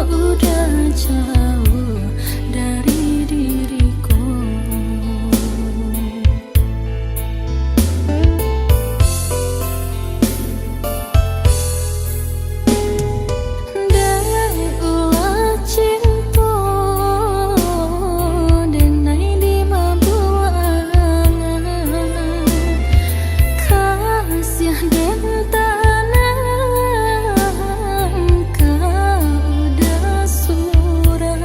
udah jauh dari diriku. Dai ulah cinta denai di mabuangan kasih den tanah kau udah surah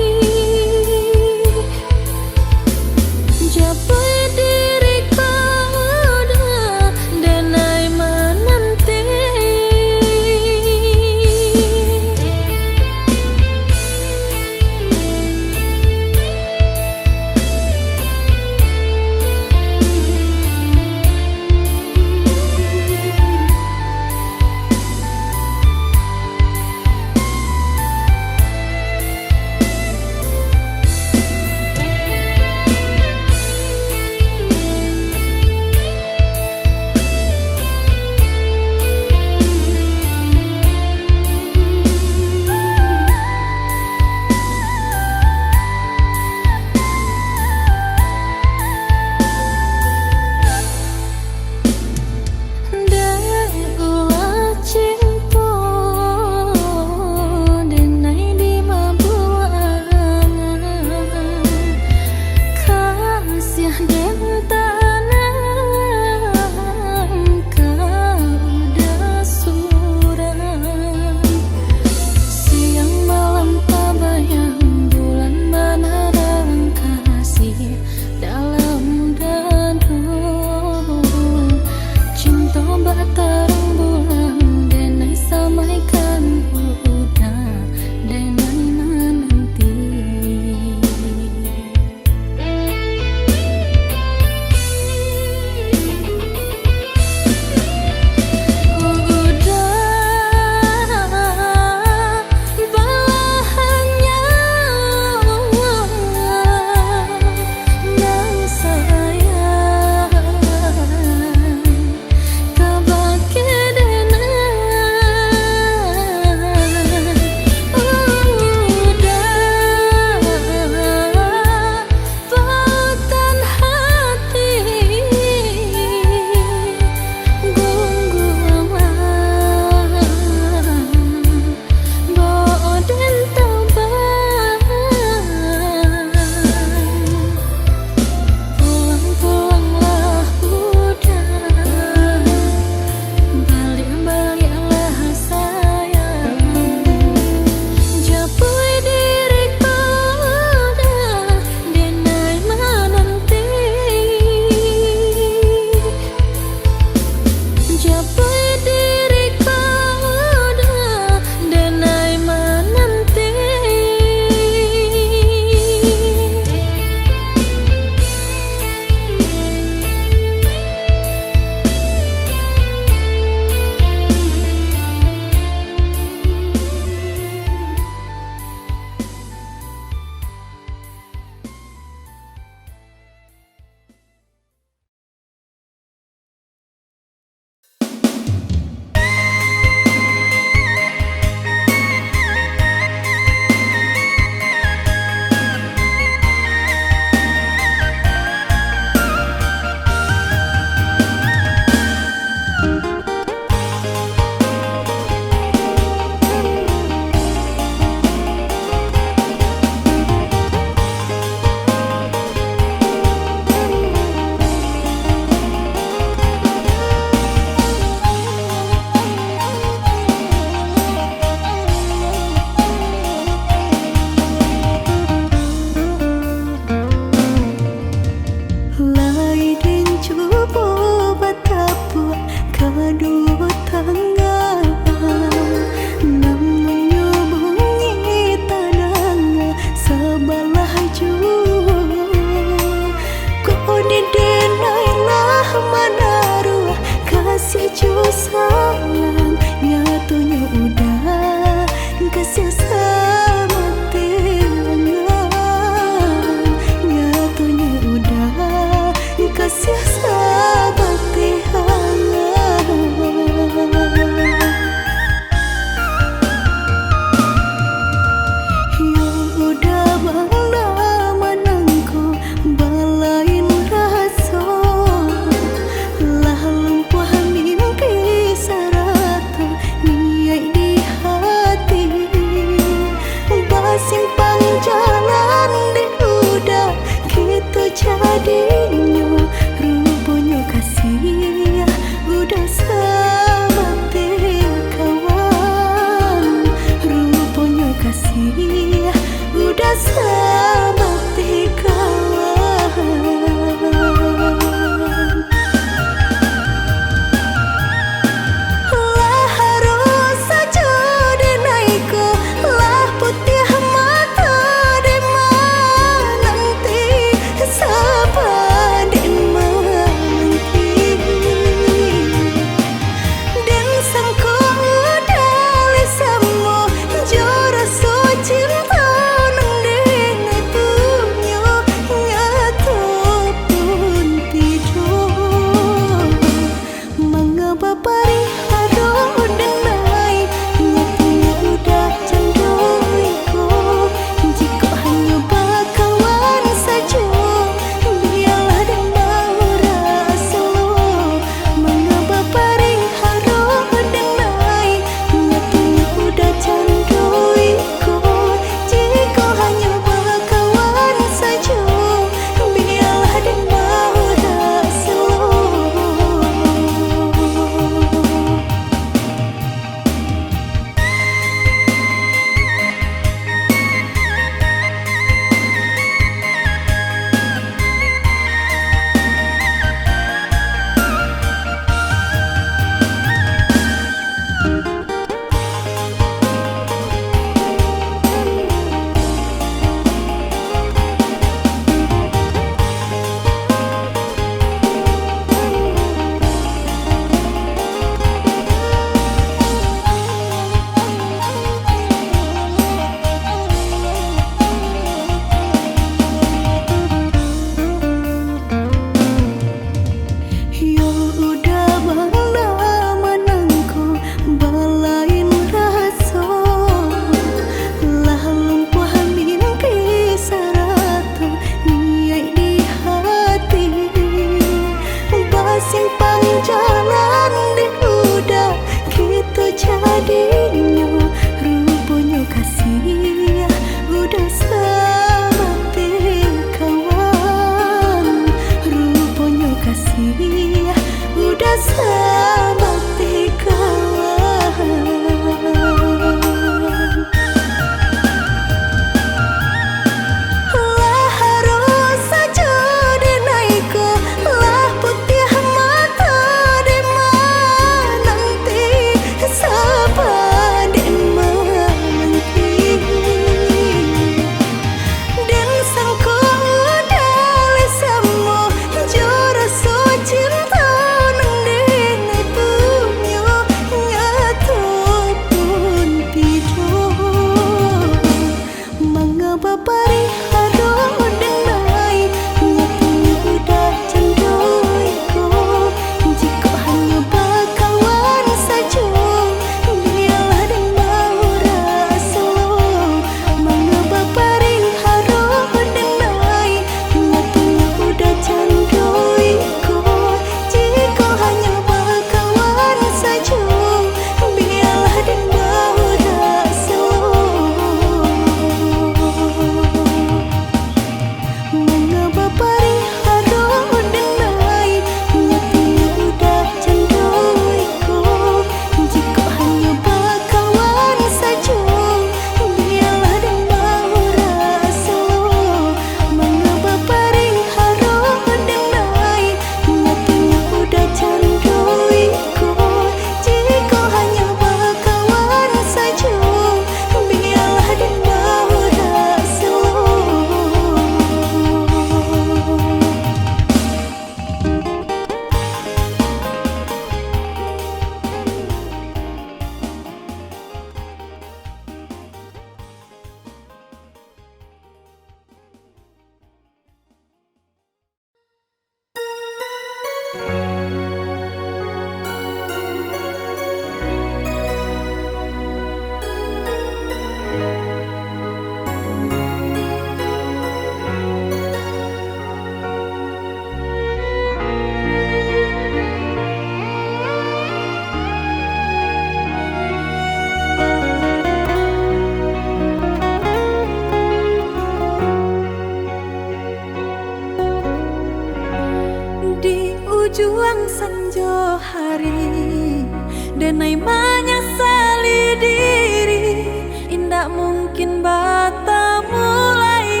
Di ujung senja hari, denai menyesali diri, indak mungkin bata mulai.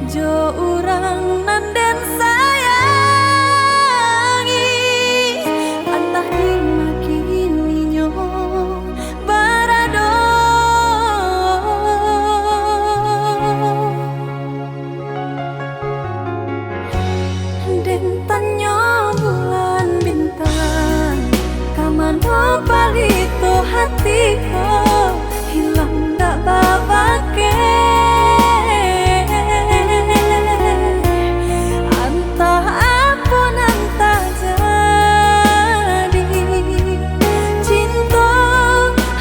Jo urang nanden sayangi, antah dimakini nyo barado. Dentanyo bulan bintang, kamano palito hatiku, hilang dak babake. Antah apun antah jadi, cinta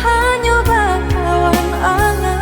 hanya bakawan angan.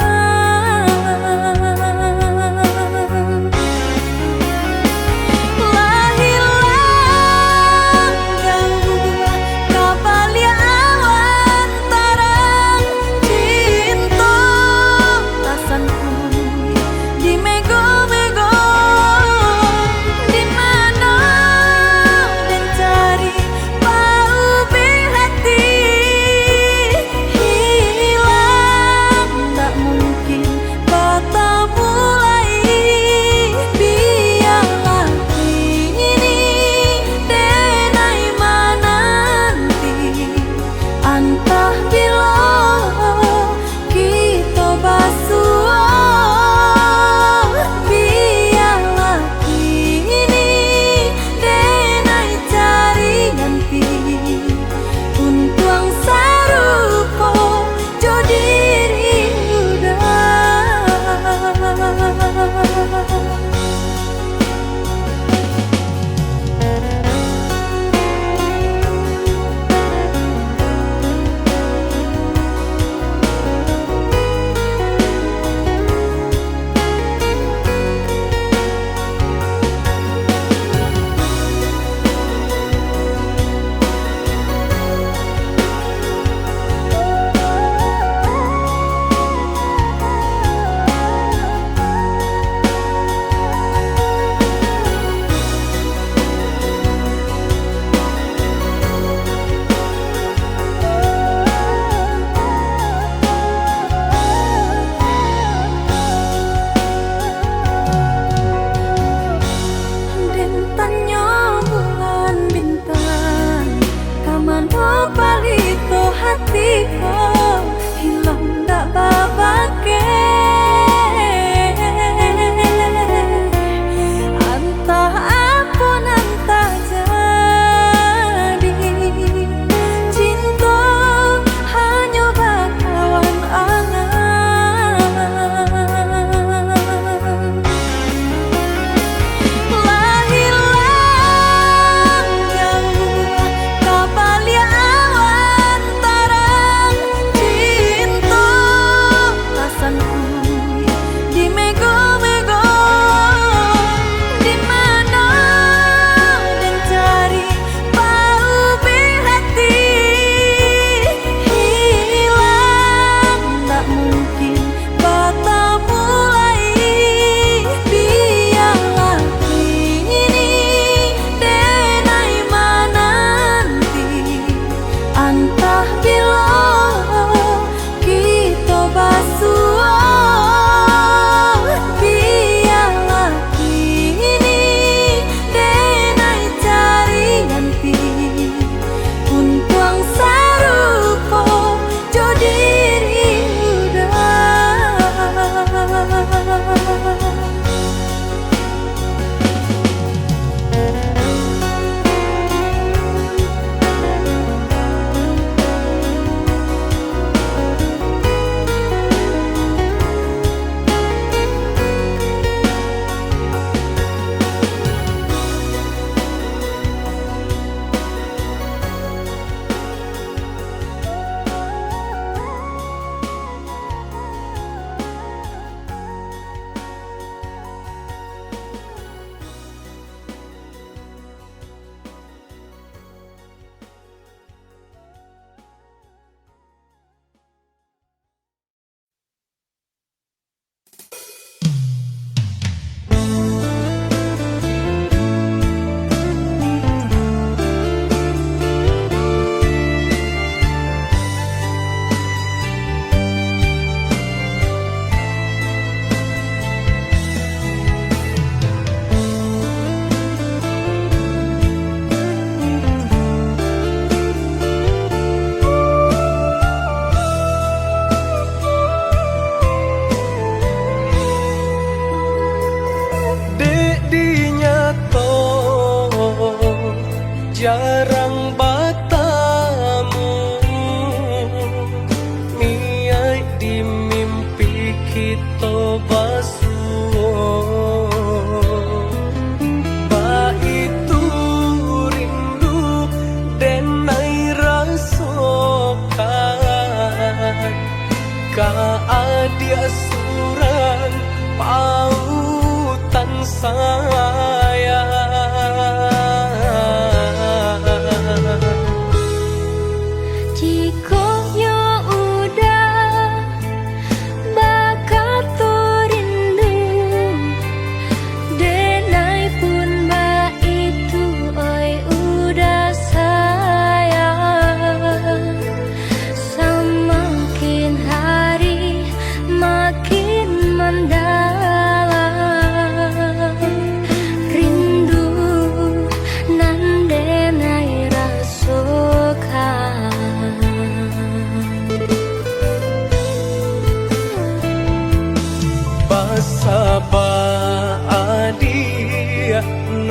Hatiku hilang dak babake. Antah apun antah jadi, cinta hanya bakawan angan. Hilang jauh kabalia awan tarang,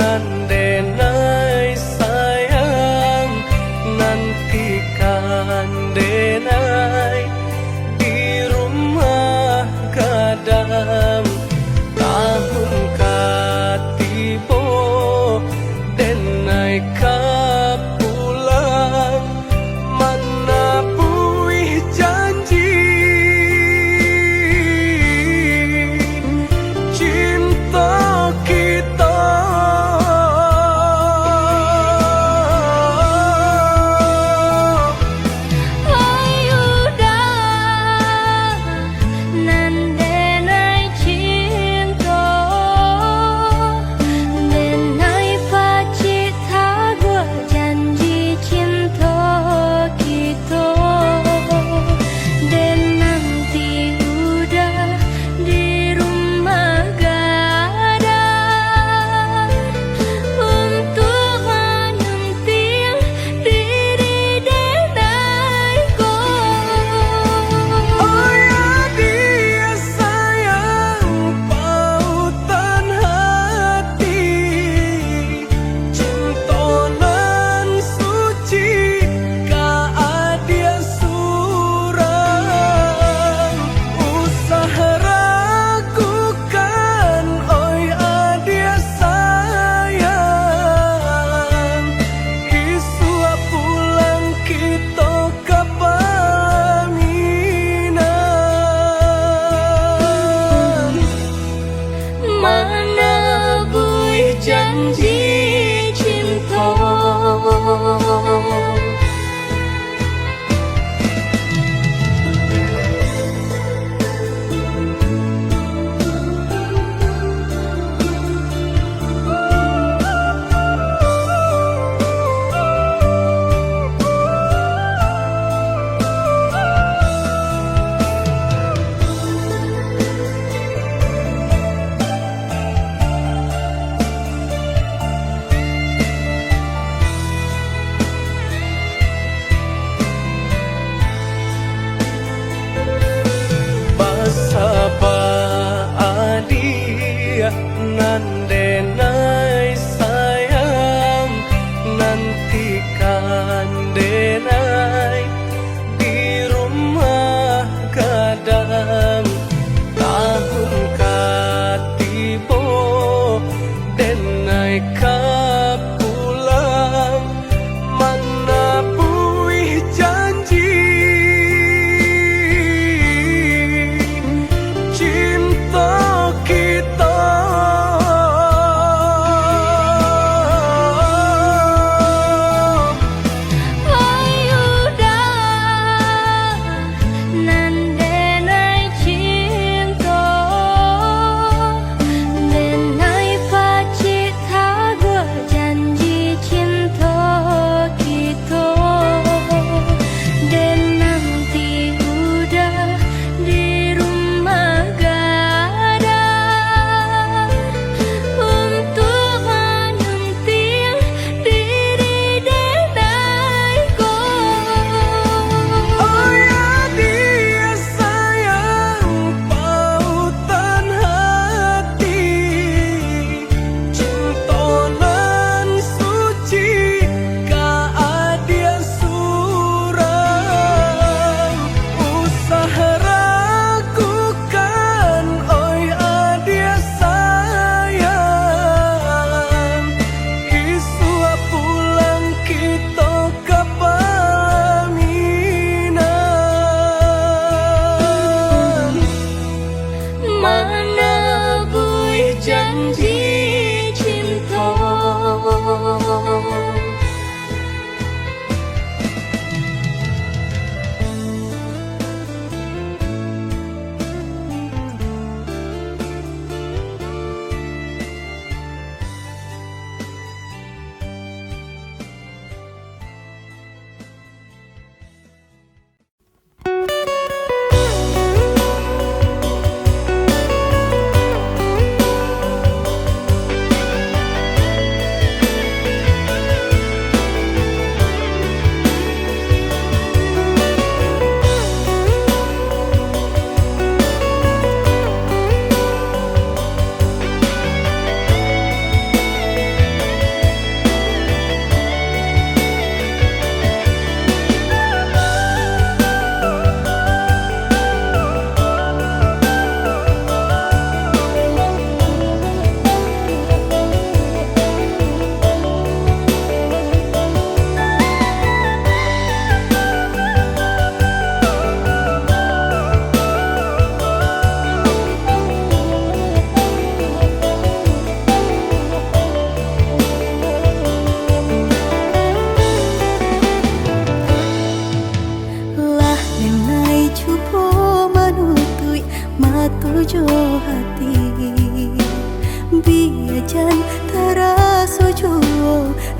nan denai sayang, nantikan denai di rumah gadang. Tahun katibo denai ka pulang, mana buih janji cinta kita. Mana buih janji cinta. Nan denai sayang, nantikan denai di rumah gadang. Tahun katibo denai ka pulang, mana buih janji cinta kita.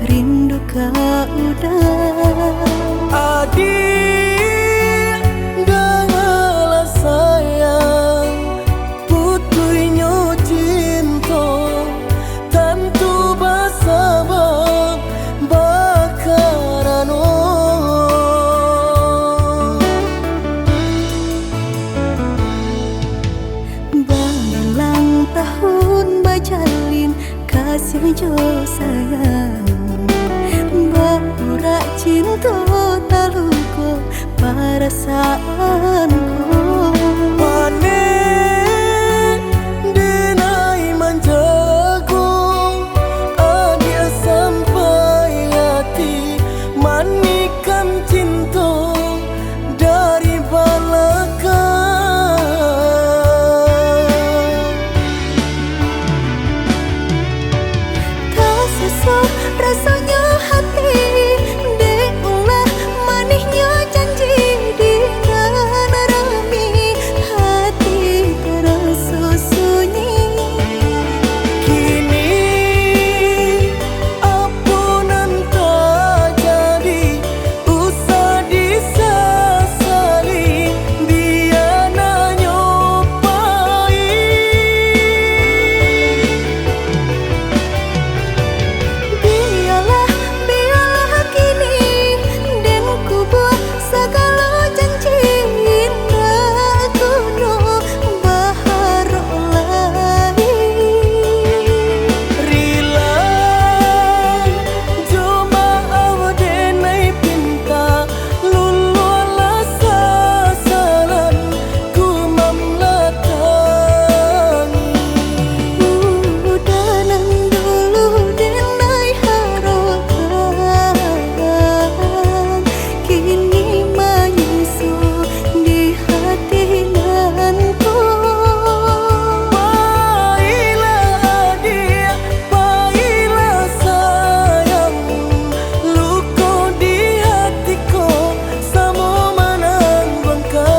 rindu kau udah. Adik dengarlah sayang, putuinyo cinta tentu bersabab bakarano. Berulang tahun bajalin kasih jo sayang, berurak cinta taluko perasaanku. Panen denai manjago, adia sampai hati manikan cinta dari belakang. Tak sesuai rasanya hati, deulah manisnya janji dengan rami, hati terasa sunyi. Kini ampunan tak jadi, usah disesali, dia nyopai. Biarlah kini dan ku buat segala janji indah kuno baharu lain. Rila cuma denai pinta lulu ala sasaran ku mamlatangi. Udanan dulu denai harapan, kini menyusu di hati nanku. Baiklah dia, baiklah sayang, luka di hatiku sama menangguhkan.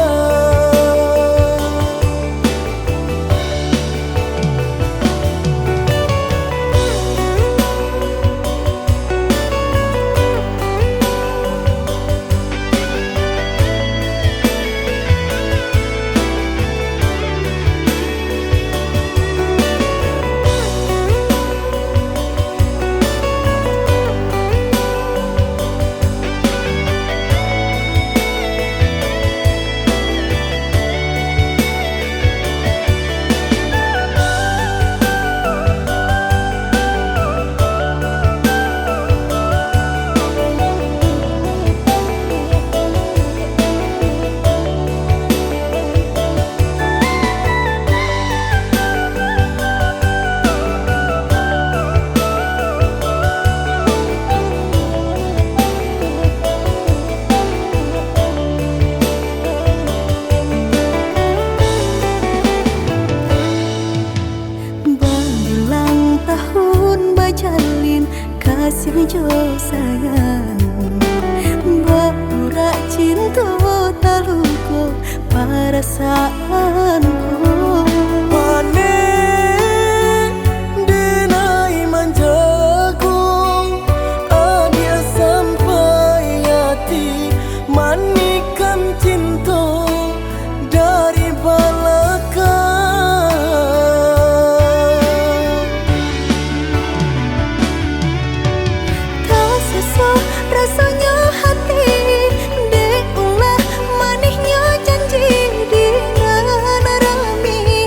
Berulang tahun bajalin kasih jo sayang, berurak cinta taluko perasaanku. Panen denai manjago, adia sampai hati manikan cinta dari belakang. Tak sesuai rasanya hati, deulah manisnya janji dengan rami,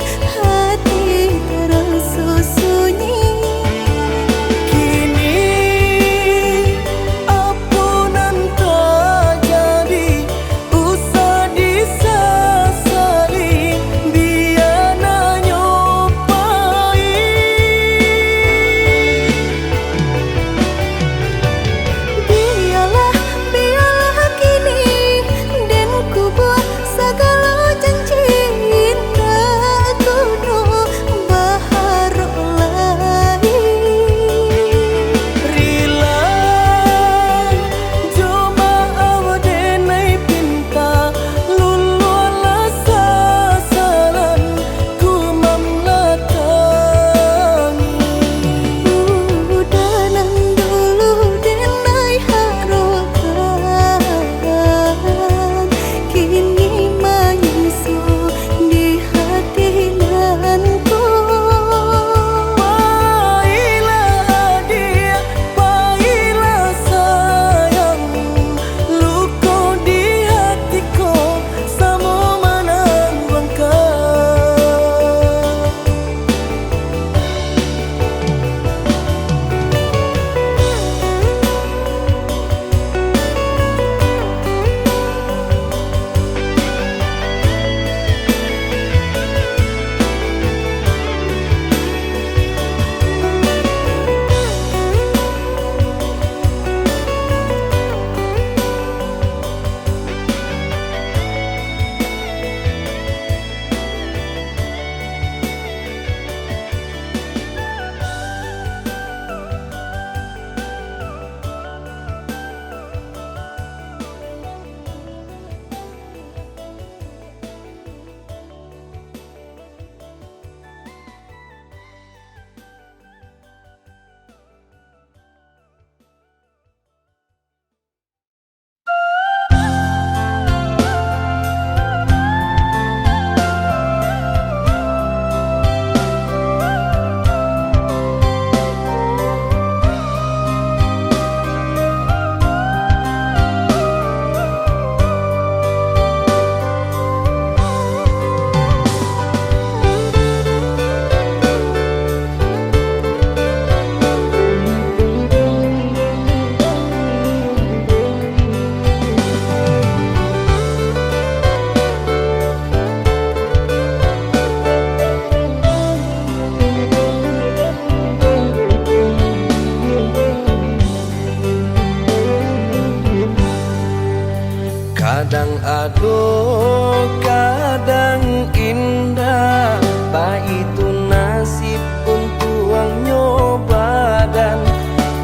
Aduh kadang indah, tak itu nasib untuk ang nyoba dan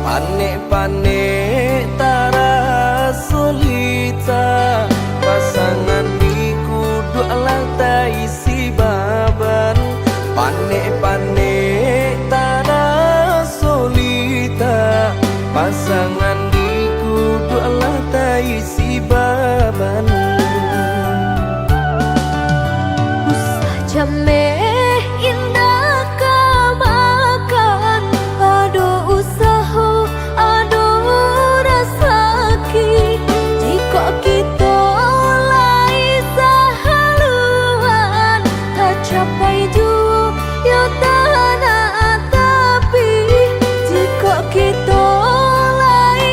panik-panik tara solita. Pasangan di kudu lantai si baban, panik-panik tara solita. Pasangan di kudu lantai si baban. Jameh indah kamakan, aduh usaha, aduh rasaki. Jika kita lai sahaluan, tak capai juga tanah tapi. Jika kita lai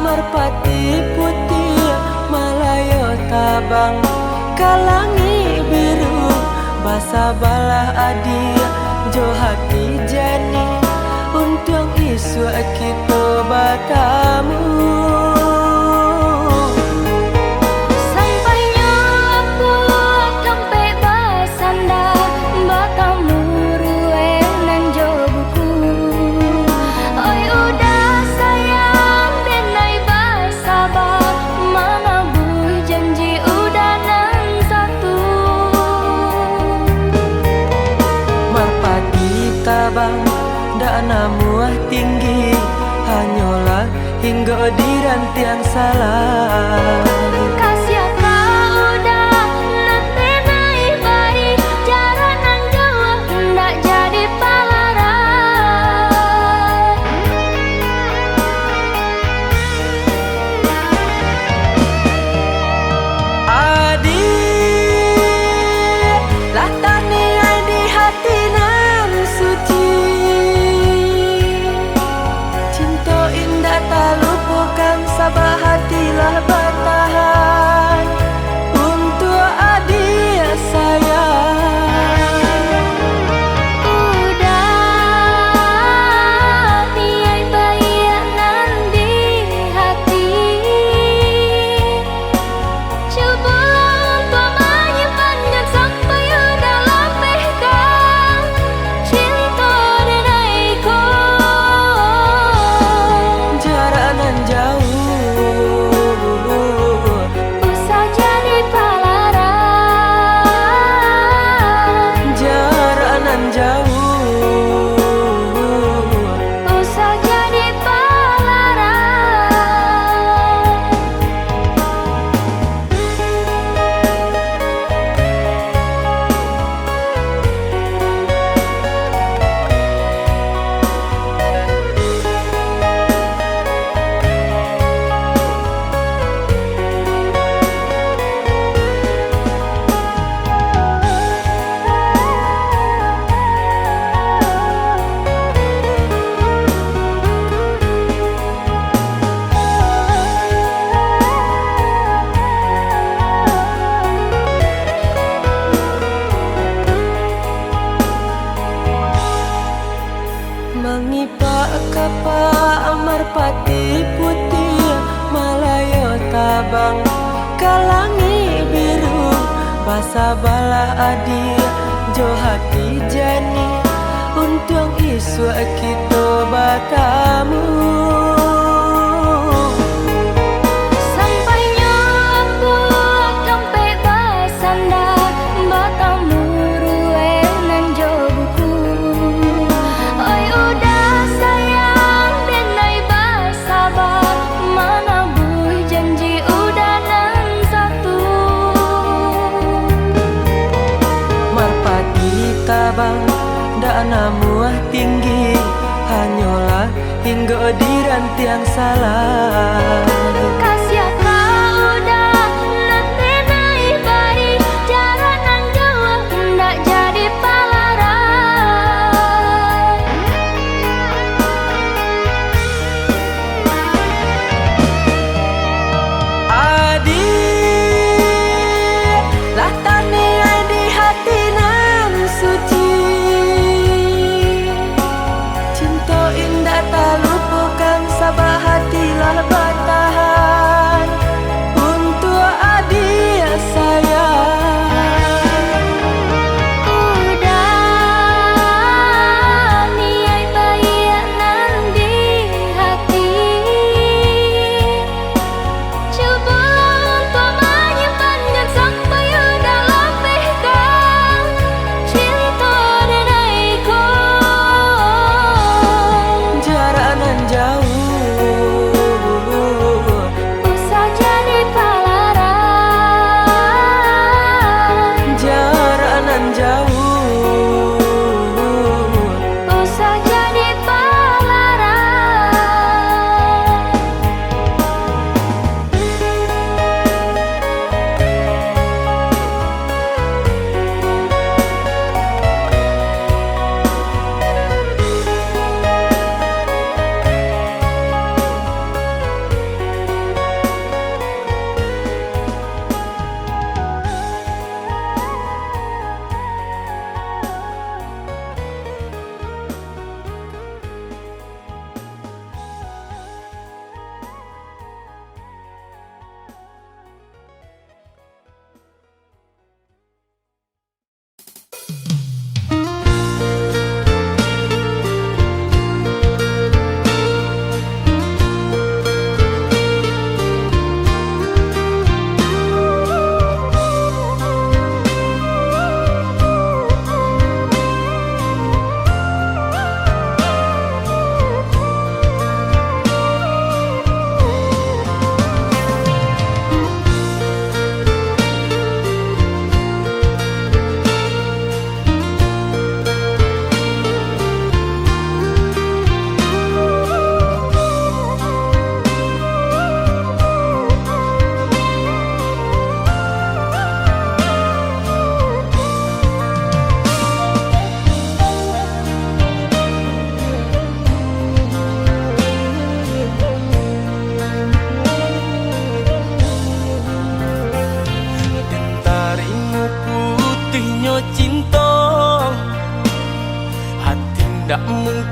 merpati putih Malayo tabang kalangi biru basa balah adi jo hati jani untung isu kita bertemu. Sampainya aku sampai basanda bertemu ruenan jo buku. Oi udah sayang denai basabah mana bui janji udah nan satu. Merpati tabang dak namuah tinggi hanyalah hingga di rantian salah. Kasih kau udah nanti naik baik cara nan jawa ndak jadi palaran. Adi latani di hati nan suci cinta indah tak lupakan sabah hatilah bertahan untuk adik sayang. Udah tiai bayanan di hati. Cobalah untuk menyimpannya sampai udah lepehkan cinta denaiku. Jarak nan jauh Usah jadi palaran. jarak nan jauh Usah jadi palaran. mengipak kapal merpati putih Malayo tabang kalangi biru basa balah adi jo hati jani untung isu kita bertemu. Sampainya aku sampai basanda bertemu ruenan jo buku. Oi udah sayang denai basabah mana bui janji udah nan satu. Merpati tabang dak namuah tinggi hanyalah hingga di rantian salah. Kasih kau udah nanti naik baik cara nan jawa ndak jadi palaran. Adi latani di hati nan suci cinta indah tak lupakan sabah hatilah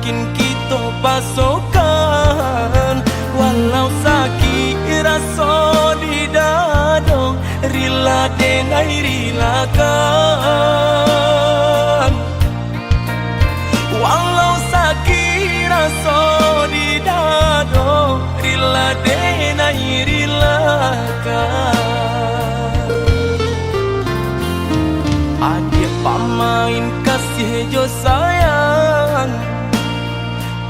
makin kita pasokan. Walau sakit rasa di dada, rela dengai rilakan. Walau sakit rasa di dada, rela denai rilakan. Adik pamain kasih jo sayang,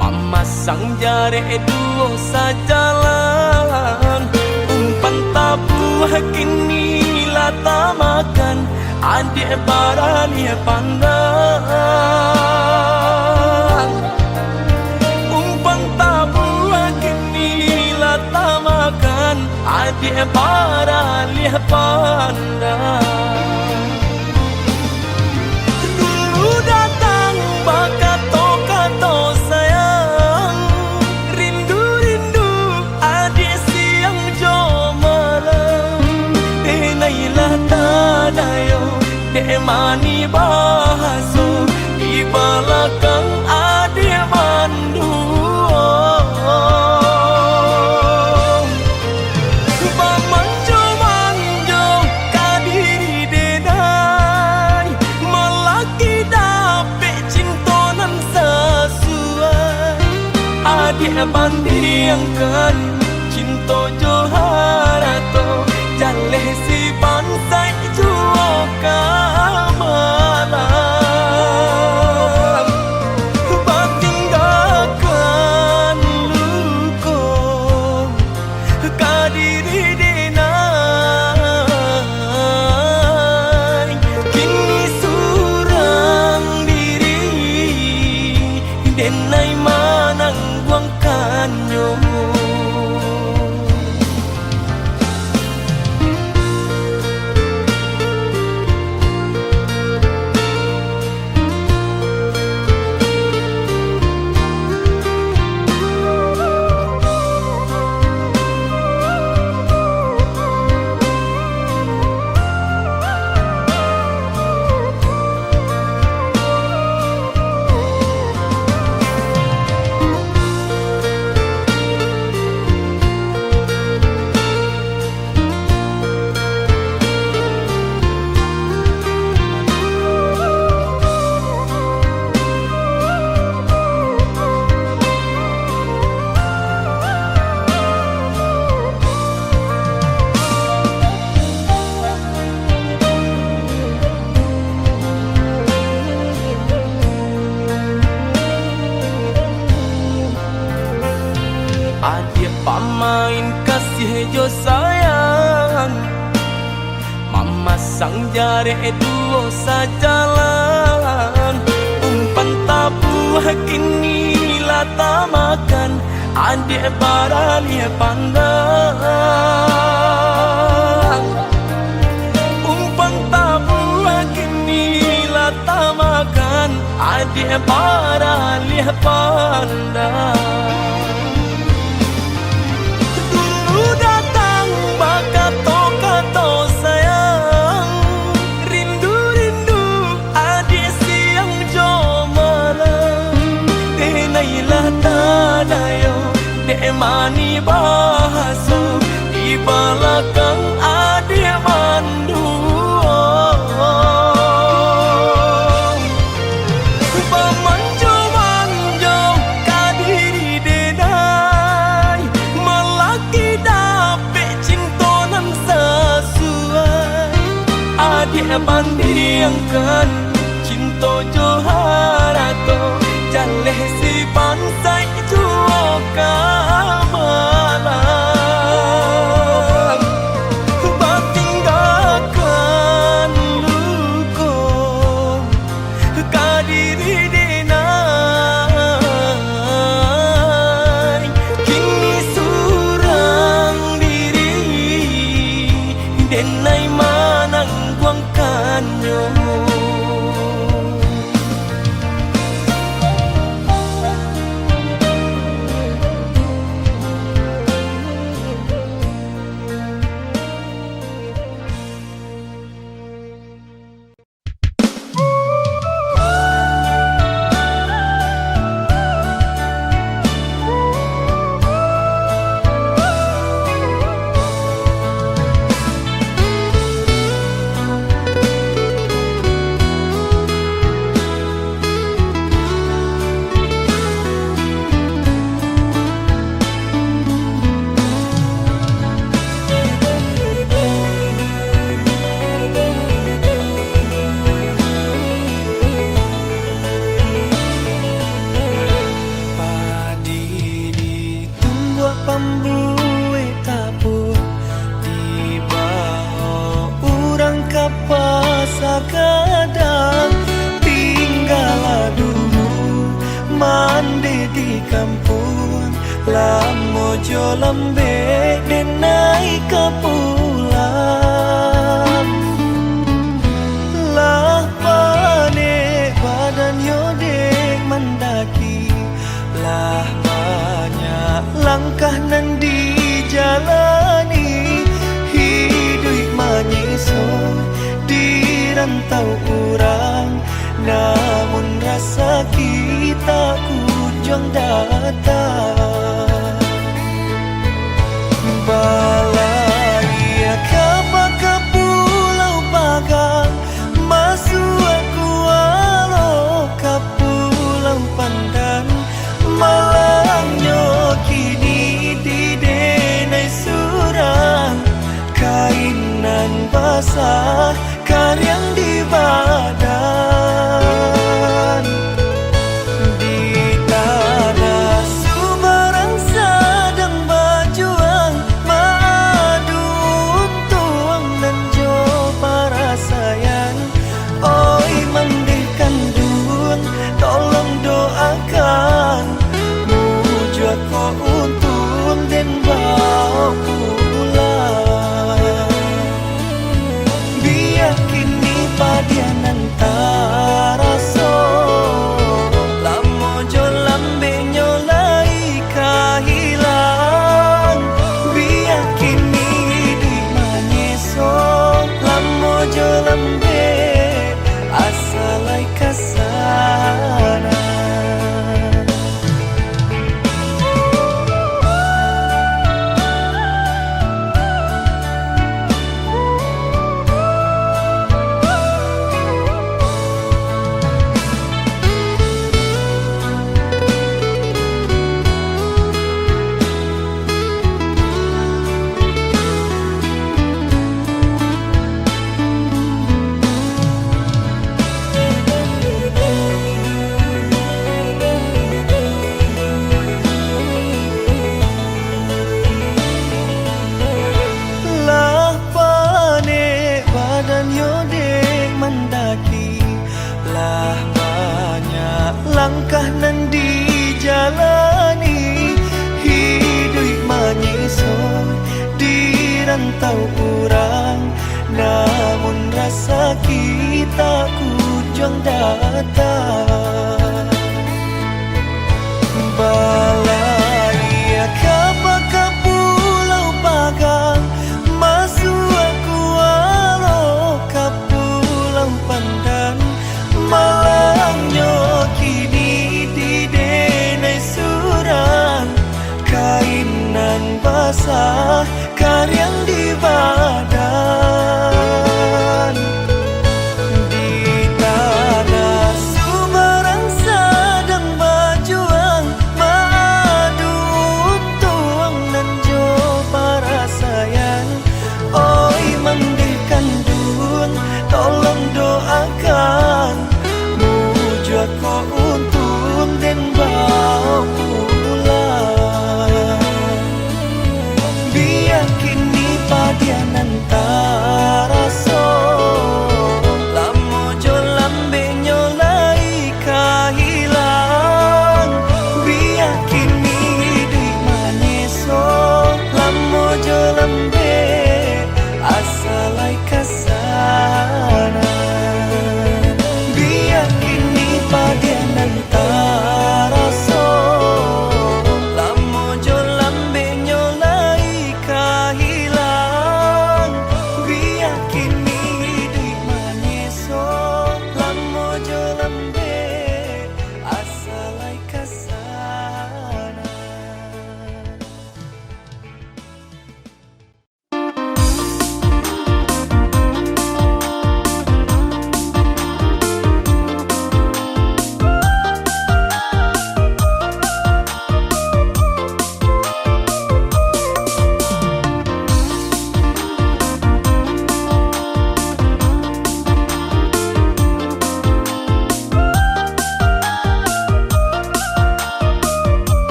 mama sang jare duo sajalan. Umpan tabu kini lata makan, adik barani pandang. Umpan tabu kini lata makan, adik barani pandang. Kato sayang, rindu-rindu adik siang jo malam. Denailah tadayo, mani bahaso, di belakang adik manduo. Bamanjo-manjo kadiri denai, melaki dapet cintonan sesuai. Adik bandingkan cinta joharato, jaleh si bansai juo kamalam. Batinggalkan luko kadiri denai, kini surang diri denai manang buangkannya. Adik pamain kasih jo sayang, mama sang jare duo sajalan. Umpan tabu kini lata makan, adik barani pandang. Umpan tabu kini lata makan, adik barani pandang. Kato sayang, rindu-rindu adik siang jo malam. Denailah tadayo, mani bahaso, di belakang adik manduo. Bamanjo-manjo kadiri denai, melaki dapet cintonan sesuai. Adik bandingkan cinta joharato, jaleh si bansai juo kamalam. Batinggalkan luko kadiri denai, kini surang diri denai manang buangkannya. apa sakadang tinggal dulu mandi di kampung lamojo lambe denai kapulang lah pane badan yodek mendaki lah banyak langkah nan dijalani hidup menyiso di rantau orang namun rasa kita kunjung datang balai kapa ke pulau Pagang masuk aku walau ke pulau Pandan malangnya kini di denai surang kainan basah karyang di badan di tanah Sumarang sedang berjuang madu tuang dan jo para sayang oi mandikan dun tolong doakan muju aku untung dan bawa pulang biar kini padian antara so lamojo lambe nyolai kahilang biar kini di manyeso lamojo lambe asalai kasana langkah nan dijalani hidup menyiso di rantau orang namun rasa kita kunjung datang balai kapa ke pulau Pagang masuk aku walau ke pulau Pandan malangnya kini di denai surang kainan basah karyang di badan di tanah Sumarang sedang berjuang madu tuang dan jo para sayang oi mandikan dun tolong doakan aku untung dan bawa pulang biar kini padian antara so lamojo lambe nyolai kahilang biar kini di manyeso lamojo lambe asalai kasana padian antara so lamojo lambe nyolai kahilang biar kini di manyeso lamojo lambe asalai kasana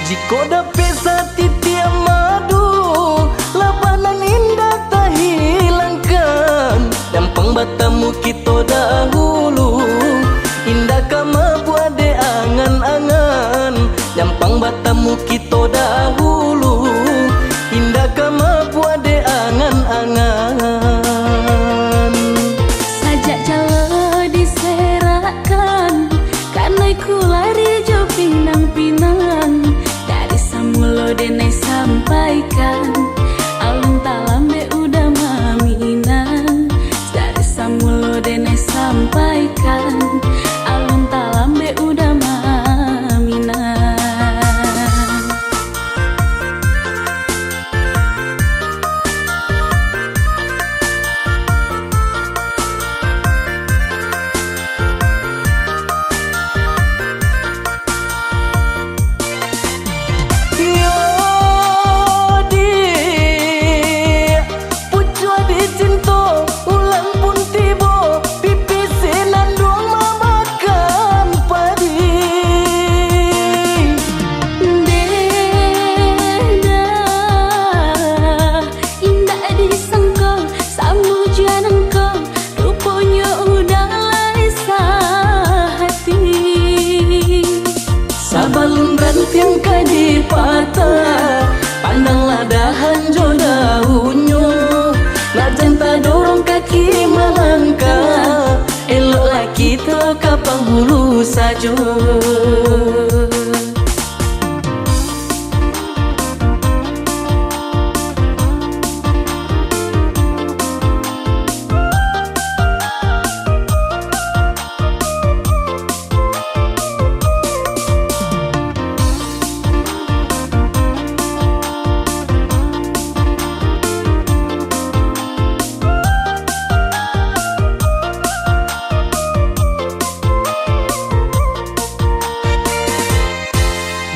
Jiko da pesa titia madu nyampang batamu kita dahulu, indah kama puade angan-angan. Sajak jalo diserakan, karena ku lari jo pinang-pinang. Dari samulo denai sampaikan, alun talambe udah maminan. Dari samulo denai sampaikan, alun talambe udah maminan. Sabalun ranting kadi patah, pandanglah dahan jo daunnya. Nak janta dorong kaki melangkah, eloklah kita kapang hulu saja.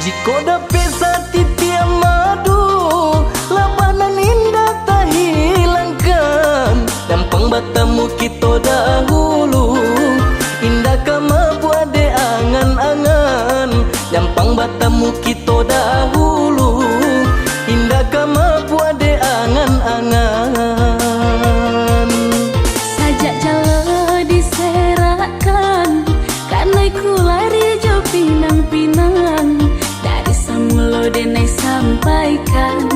Jika dapat satiti madu, labanan indah tak hilangkan. Dampang batamu kita dahulu, indah kama buade angan-angan. Dampang batamu kita dahulu, indah kama buade angan-angan. Sajak jalo diserakan, karena ku lari jo pinang-pinang. Dari samulo denai sampaikan,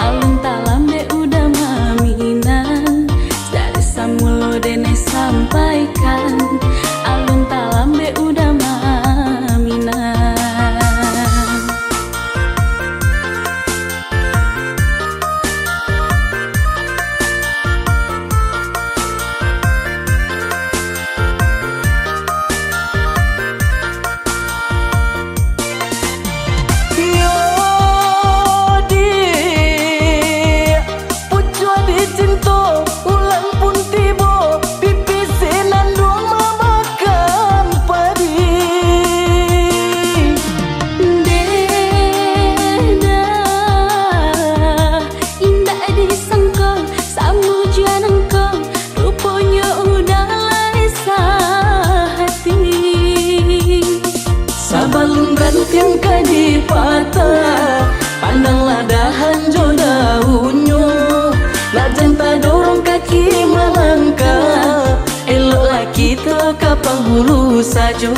alun talambe udah maminan. Dari samulo denai sampaikan, alun talambe udah maminan. Sabalun ranting kadi patah, pandanglah dahan jo daunnya. Nak janta dorong kaki melangkah, eloklah kita kapang hulu saja.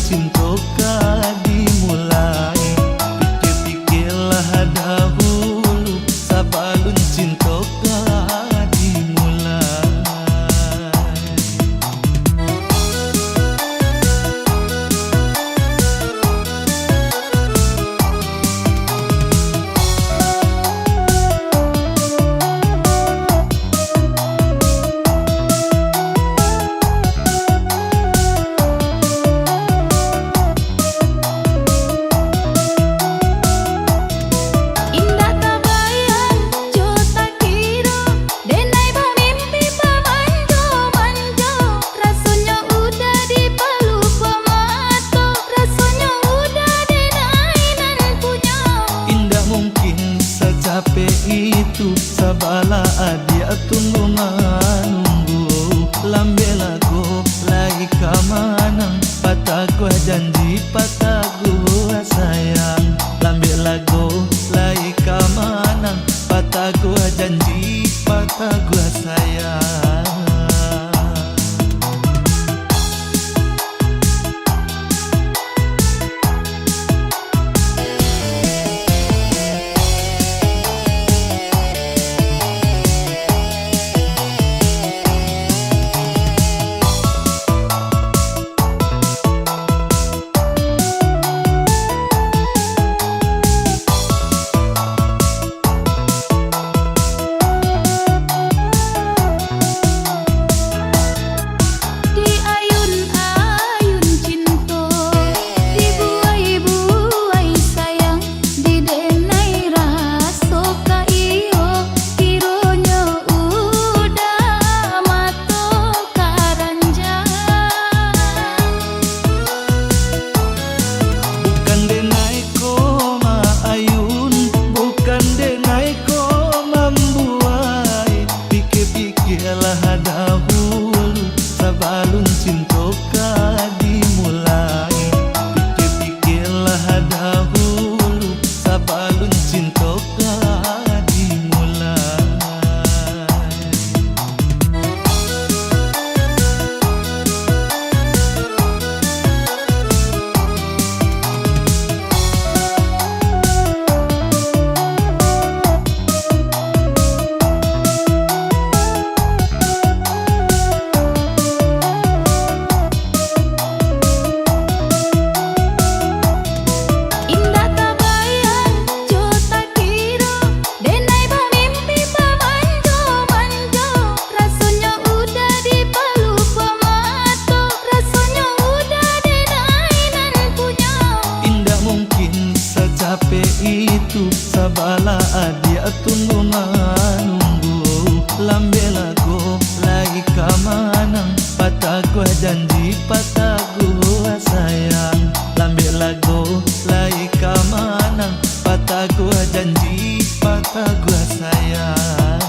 cinta dimulai. Pikir-pikirlah dahulu sebelum cinta dimulai. Indah tak bayang, jo tak kira, denai bermimpi pemanjo-manjo. Rasanya udah di peluk pemato, rasanya udah denai nan punya. Indah mungkin secapek itu sabala adia tunggu menunggu. Lambe lagu lagi kamanang, patah gua janji patah gua sayang. Lambe lagu lagi kamanang, patah gua janji patah gua sayang. Di ayun-ayun cinta, dibuai-buai sayang, di denai rasa kaiyo, kiranya udah mato karanjang. Bukan denai ko maayun, bukan denai ko membuai. Pikir-pikirlah dahulu sebelum cinta dimulai. Pikir-pikirlah dahulu sebelum cinta dimulai. Indah tak bayang, jo tak kira, denai bermimpi pemanjo-manjo. Rasanya udah di peluk pemato, rasanya udah denai nan punya. Indah mungkin secapek itu sabala adia tunggu menunggu. Lambe lagu lagi kamanang, patah gua janji patah gua sayang. Lambe lagu lagi kamanang, patah gua janji patah gua sayang.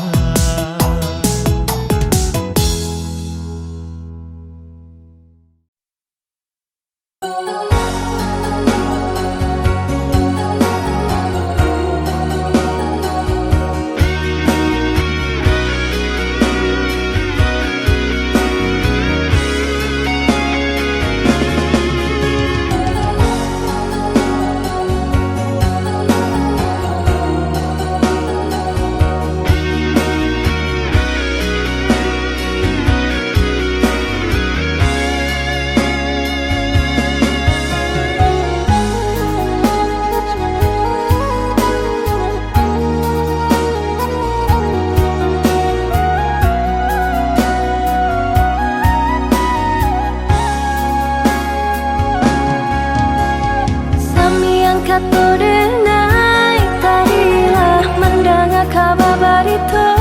Kato denai tadilah mendengar kabar berita.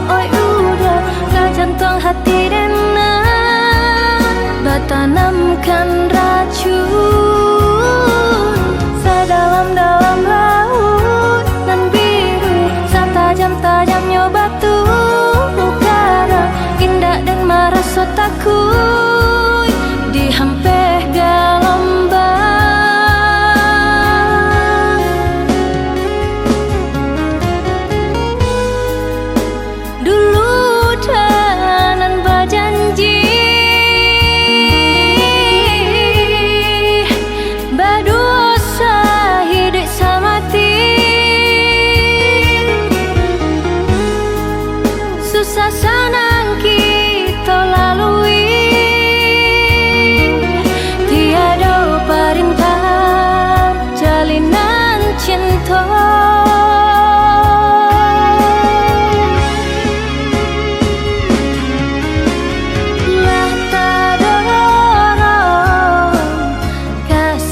Oi udah ke jantung hati denai, bertanamkan racun sedalam-dalam laut nan biru, setajam-tajamnya batu ukara. Indah dan merasa takut dihampir gelombang.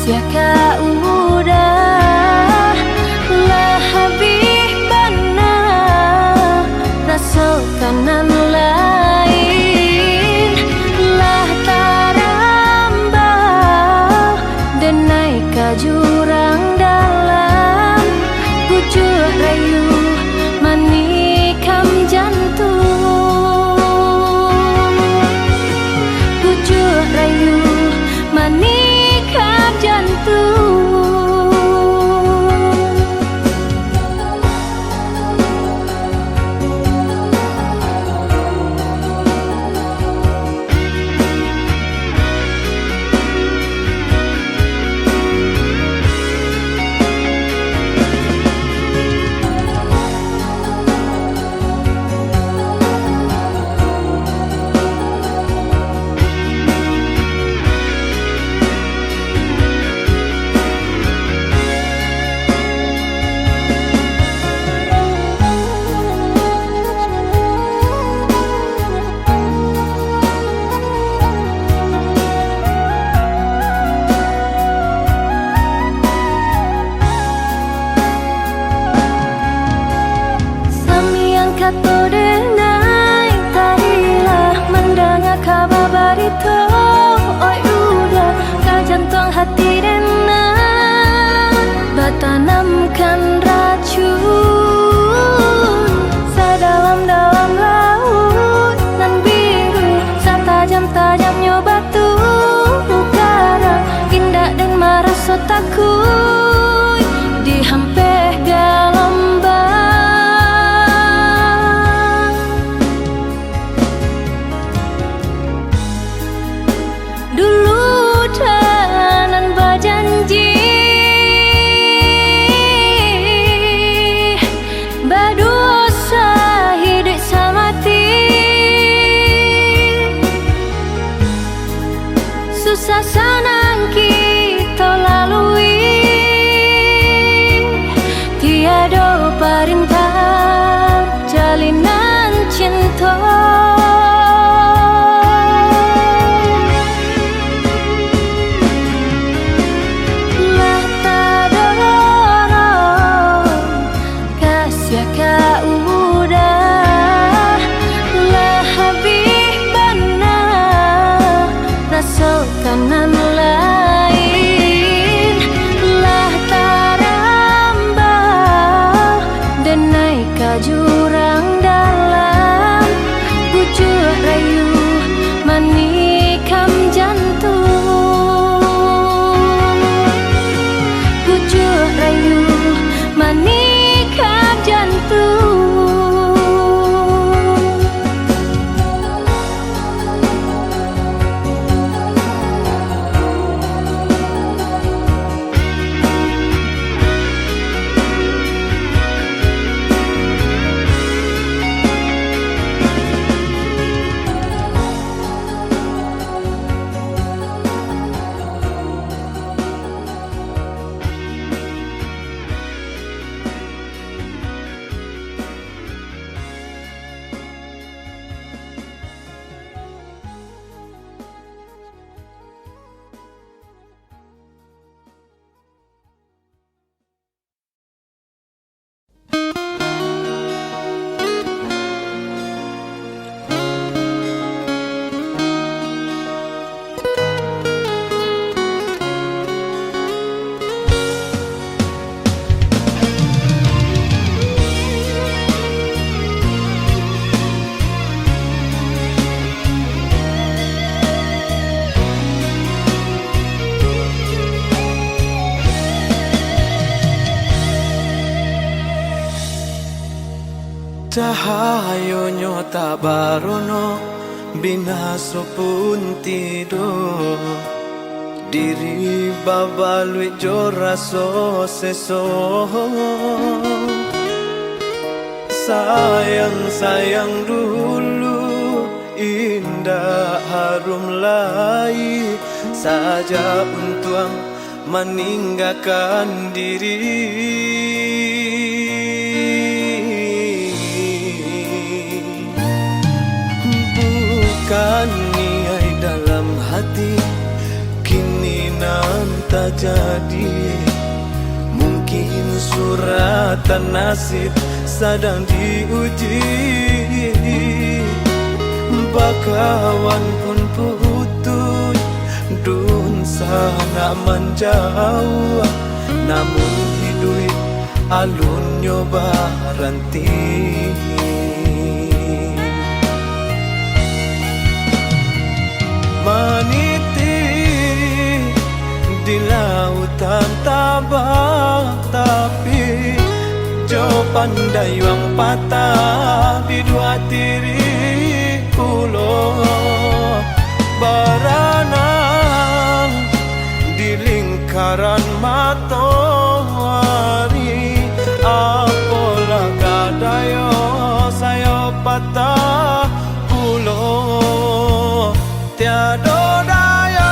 kasih ka udah lah habis bana rasa kanan lain lah tarambah denai ka jurang dalam pucuk rayu manikam jantung pucuk rayu manikam jantung. Kato denai tadilah mendengar kabar berita oi udah ka jantung hati denai bertanamkan racun sedalam-dalam laut nan biru setajam-tajamnya batu karang indah dan merasa takut dihampir gelombang. Janji berdosa hidup samati susah senang kita lalui tiada perintah jalinan cinta. Kanan lain lah tarambah denai ka jurang dalam pucuk rayu manikam jantung pucuk rayu manikam jantung. Cahayonyo tak barono binaso pun tidur diri babalui joraso seso sayang dulu indah harum lai saja untuk meninggalkan diri. Bukan niai dalam hati kini nanti tak jadi. Mungkin suratan nasib sedang diuji. Bakawan pun putus, dun sana menjauh. Namun hidup alun nyoba ranti. Meniti di lautan tabah, tapi jo pandai wang patah di dua tiri pulau. Berenang di lingkaran matahari, apalah kadayo saya patah pulau. Tiada daya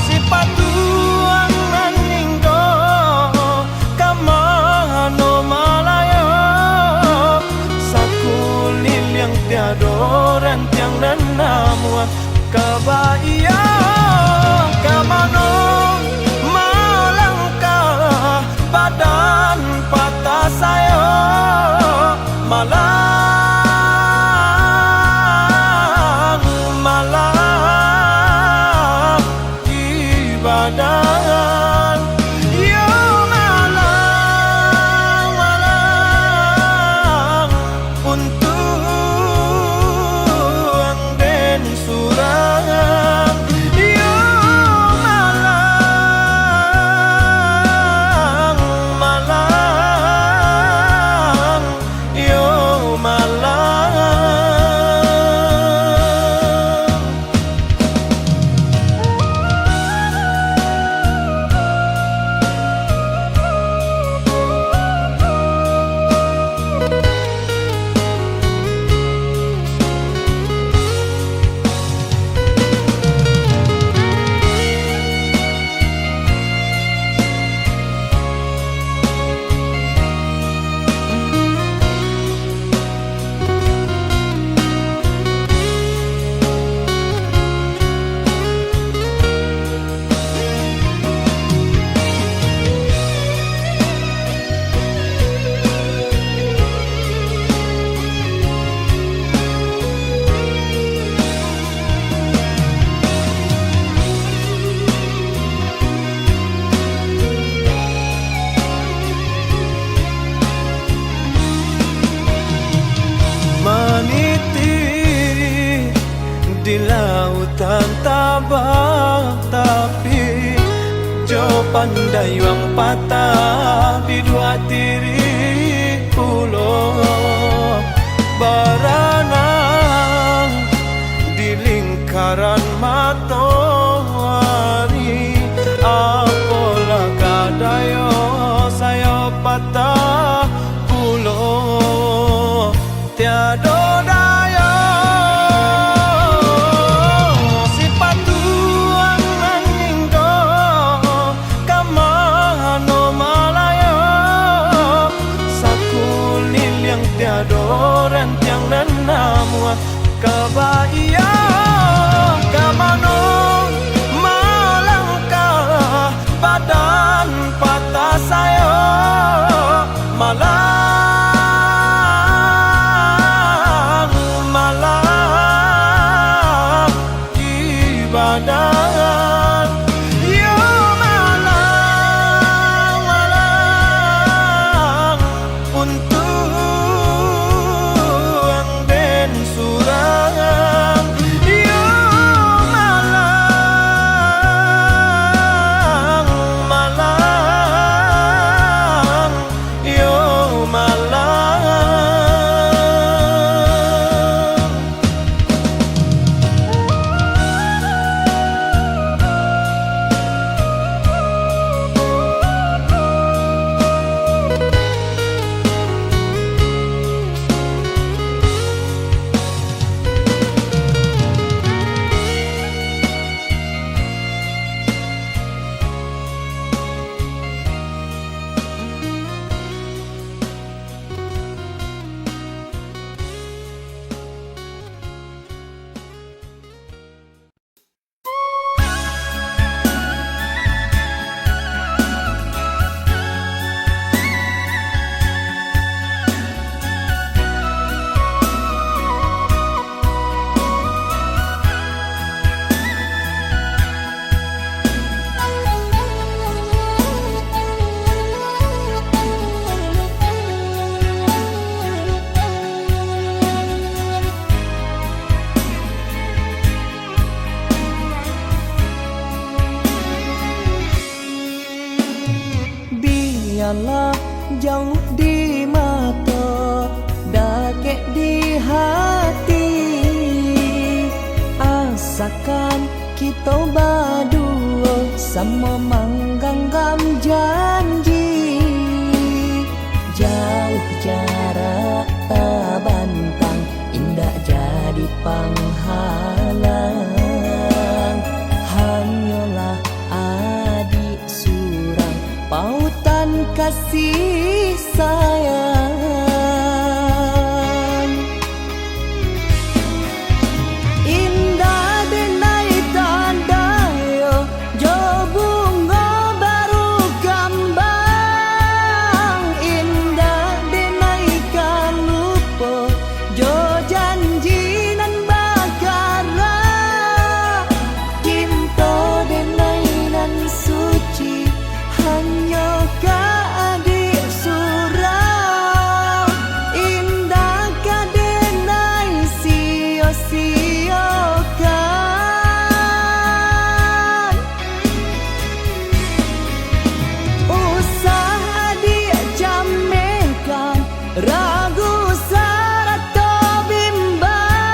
si patuan meninggo kamano malaya. Sakulil yang tiada rentiang dan namu kabaya. Kamano malangkah badan patah saya malah badan. Yo malang, malang untuk den surang. Yo malang, malang, yo malang. Meniti di lautan tabah, tapi jo pandai wang patah di dua tiri pulau. Berenang di lingkaran matahari, apalah kadayo saya patah pulau. Tiada daya si patuan meninggo kamano malaya. Sakulil yang tiada rentiang dan biarlah jauh di mata, dakek di hati. Asakan kita berdua sama menggenggam janji. Jauh jarak tak bantang, indah jadi penghalang. Hanyalah adik surang, pautan kasih sayang. Indah denai tandaya, jo bunga baru kambang. Indah denai kan lupa, jo janji nan bakara. Cinta denai nan suci, hanya ka adik surau. Indah ka denai sia-siakan. Usah adik jamekan, ragu sarata bimbang.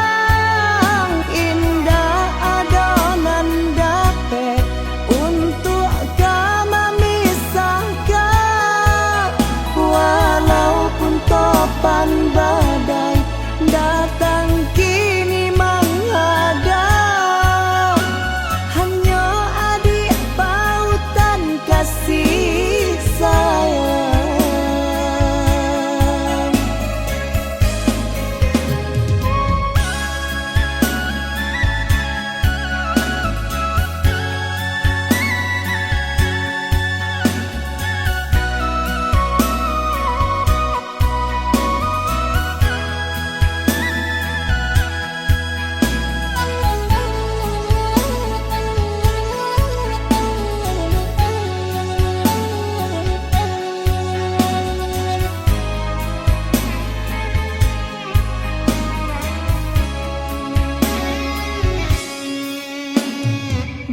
Indah adonan dapat untuk kami misahkan. Walaupun topan badai datang kini menghadap, hanya adik pautan kasih sayang.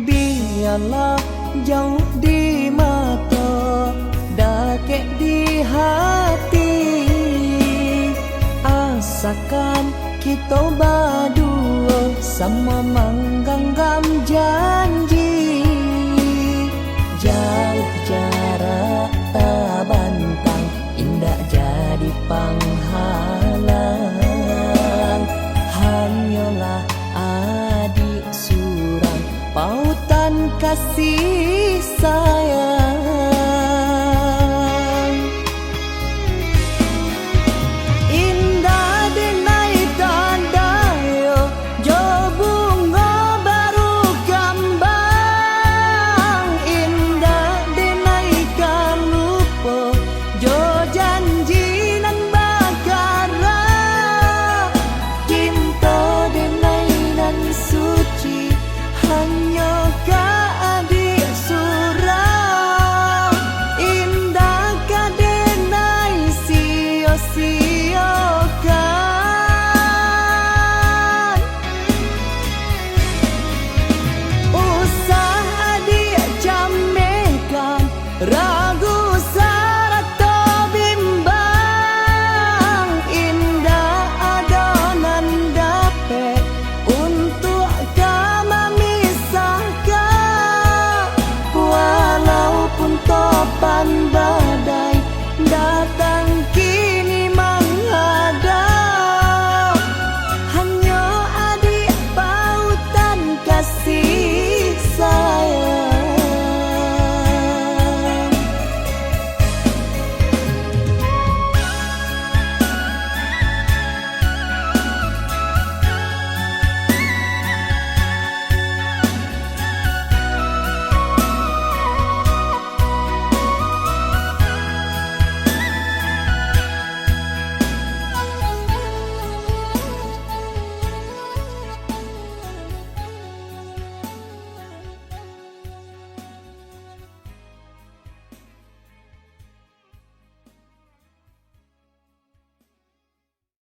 Biarlah jauh di mata, dakek di hati. Asakan kita berdua sama menggenggam janji. Jauh jarak tak bantang, indah jadi penghalang. Hanyalah adik surang, pautan kasih sayang.